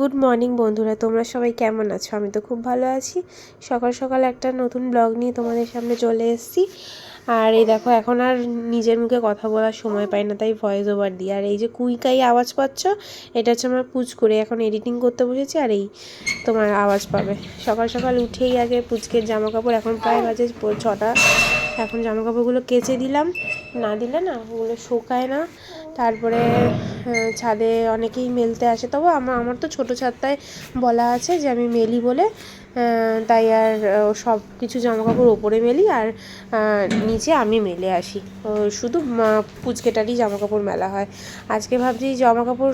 Good morning বন্ধুরা, তোমরা সবাই কেমন আছো? আমি তো খুব ভালো আছি। সকাল সকাল একটা নতুন ব্লগ নিয়ে তোমাদের সামনে চলে এসেছি। আর এই দেখো, এখন আর নিজের মুখে কথা বলার সময় পাই না, তাই ভয়েস ওভার দিই। আর এই যে কুইকাই আওয়াজ পাচ্ছ, এটা হচ্ছে আমার পুচকুরে, এখন এডিটিং করতে বসেছি। আর এই তোমার আওয়াজ পাবে। সকাল সকাল উঠেই আগে পুচকের জামা কাপড়, এখন প্রায় বাজে 6টা, এখন জামা কাপড়গুলো কেচে দিলাম। না দিলে না ওগুলো শোকায় না। তারপরে ছাদে অনেকেই মেলতে আসে, তবে আমার তো ছোটো ছাদটায় বলা আছে যে আমি মেলি বলে, তাই আর সব কিছু জামাকাপড় ওপরে মেলি আর নিচে আমি মেলে আসি। শুধু পুচকেটারই জামাকাপড় মেলা হয়। আজকে ভাবছি জামাকাপড়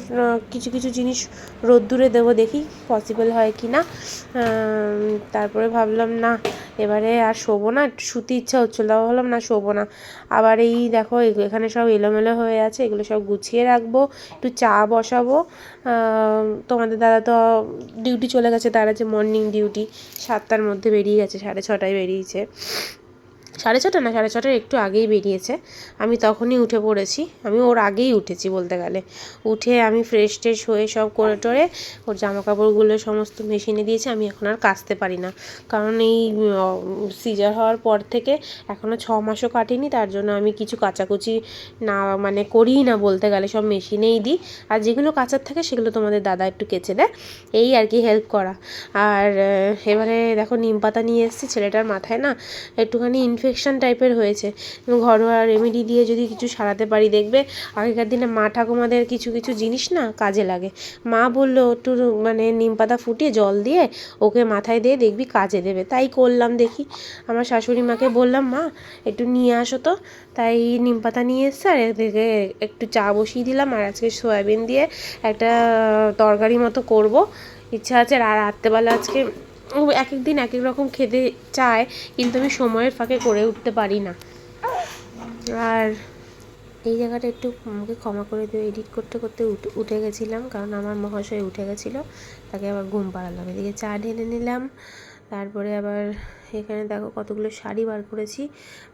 কিছু কিছু জিনিস রোদ্দুরে দেবো, দেখি পসিবল হয় কি না। তারপরে ভাবলাম না, এবারে আর শোবো না, শুতে ইচ্ছা হচ্ছিলো, ভাবলাম না শোবো না। আবার এই দেখো এখানে সব এলোমেলো হয়ে আছে, এগুলো সব গুছিয়ে রাখবো, একটু চা বসাবো। তোমাদের দাদা তো ডিউটি চলে গেছে, তার আছে মর্নিং ডিউটি, 7টার মধ্যে বেরিয়ে গেছে, 6:30টায় বেরিয়েছে। 6:30 না, 6:30টার একটু আগেই বেরিয়েছে। আমি তখনই উঠে পড়েছি, আমি ওর আগেই উঠেছি বলতে গেলে। উঠে আমি ফ্রেশ ট্রেশ হয়ে সব করে টোরে ওর জামা কাপড়গুলো সমস্ত মেশিনে দিয়েছি। আমি এখন আর কাচতে পারি না, কারণ এই সিজার হওয়ার পর থেকে এখনও 6 মাসও কাটেনি, তার জন্য আমি কিছু কাচাকুচি না মানে করিই না বলতে গেলে, সব মেশিনেই দিই। আর যেগুলো কাচার থাকে সেগুলো তোমাদের দাদা একটু কেচে দেয়, এই আর কি হেল্প করা। আর এবারে দেখো নিম পাতা নিয়ে এসেছি, ছেলেটার মাথায় না একটুখানি ইনফেকশন টাইপের হয়েছে। ঘরোয়া রেমেডি দিয়ে যদি কিছু সারাতে পারি, দেখবে আগেকার দিনে মা ঠাকুমাদের কিছু কিছু জিনিস না কাজে লাগে। মা বললো একটু মানে নিম পাতা ফুটিয়ে জল দিয়ে ওকে মাথায় দিয়ে দেখবি কাজে দেবে, তাই করলাম। দেখি আমার শাশুড়ি মাকে বললাম, মা একটু নিয়ে আসো তো, তাই নিম পাতা নিয়ে এসছে। আর এদিকে একটু চা বসিয়ে দিলাম। আর আজকে সয়াবিন দিয়ে একটা তরকারি মতো করব, ইচ্ছা আছে। আর রাত্রেবেলা আজকে এক এক দিন এক এক রকম খেতে চায়, কিন্তু আমি সময়ের ফাঁকে করে উঠতে পারি না। আর এই জায়গাটা একটু আমাকে ক্ষমা করে দিও, এডিট করতে করতে উঠে গেছিলাম, কারণ আমার মহাশয় উঠে গেছিলো, তাকে আবার ঘুম পাড়ালাম। এদিকে চা ঢেলে নিলাম। তারপরে আবার এখানে দেখো কতগুলো শাড়ি বার করেছি।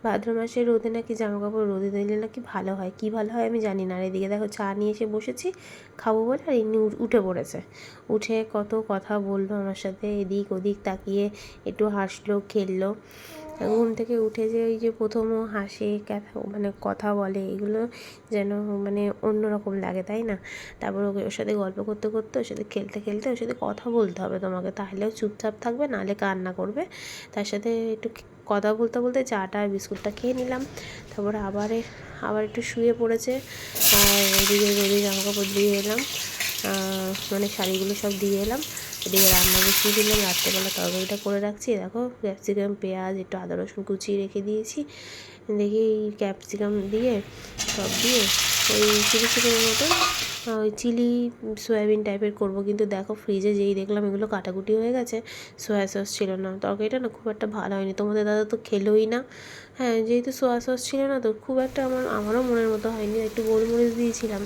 ভাদ্র মাসে রোদে নাকি জামাকাপড় রোদে দিলে নাকি ভালো হয়, কী ভালো হয় আমি জানি না। আর এদিকে দেখো চা নিয়ে এসে বসেছি খাবো বলে, আর এমনি উঠে পড়েছে। উঠে কত কথা বললো আমার সাথে, এদিক ওদিক তাকিয়ে একটু হাসলো খেললো। ঘুম থেকে উঠে যে ওই যে প্রথমও হাসে মানে কথা বলে, এগুলো যেন মানে অন্যরকম লাগে, তাই না? তারপর ওর সাথে গল্প করতে করতে, ওর সাথে খেলতে খেলতে, ওর সাথে কথা বলতে হবে তোমাকে, তাহলেও চুপচাপ থাকবে, নাহলে কান্না করবে। তার সাথে একটু কথা বলতে বলতে চাটা আর বিস্কুটটা খেয়ে নিলাম। তারপরে আবার একটু শুয়ে পড়েছে। আর এদিকে রোদে জামাকাপড় দিয়ে এলাম, মানে শাড়িগুলো সব দিয়ে এলাম। এদিকে রান্না বসিয়ে দিলাম, রাত্রেবেলা তরকারিটা করে রাখছি। দেখো ক্যাপসিকাম পেঁয়াজ একটু আদা রসুন কুচিয়ে রেখে দিয়েছি। দেখি এই ক্যাপসিকাম দিয়ে সব দিয়ে ওই চিলি চিকেনের মতন ওই চিলি সয়াবিন টাইপের করব। কিন্তু দেখো ফ্রিজে যেই দেখলাম এগুলো কাটাকুটি হয়ে গেছে, সয়া সস ছিল না। তরকারিটা না খুব একটা ভালো হয়নি, তোমাদের দাদা তো খেলোই না। হ্যাঁ, যেহেতু সয়া সস ছিল না, তো খুব একটা আমারও মনের মতো হয়নি। একটু গোলমরিচ দিয়েছিলাম,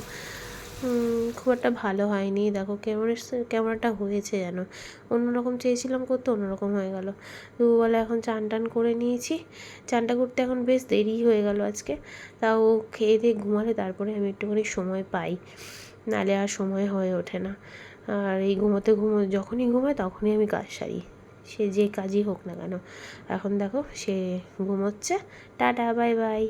খুব একটা ভালো হয়নি। দেখো কেমন কেমন একটা হয়েছে যেন, অন্যরকম চেয়েছিলাম করতে, অন্যরকম হয়ে গেল। দুপুরবেলা এখন চান টান করে নিয়েছি, চানটা করতে এখন বেশ দেরি হয়ে গেল আজকে। তাও খেয়ে দিয়ে ঘুমালে তারপরে আমি একটুখানি সময় পাই, নাহলে আর সময় হয়ে ওঠে না। আর এই যখনই ঘুমাই তখনই আমি কাজ সারি, সে যে কাজই হোক না কেন। এখন দেখো সে ঘুমোচ্ছে। Tata, bye bye.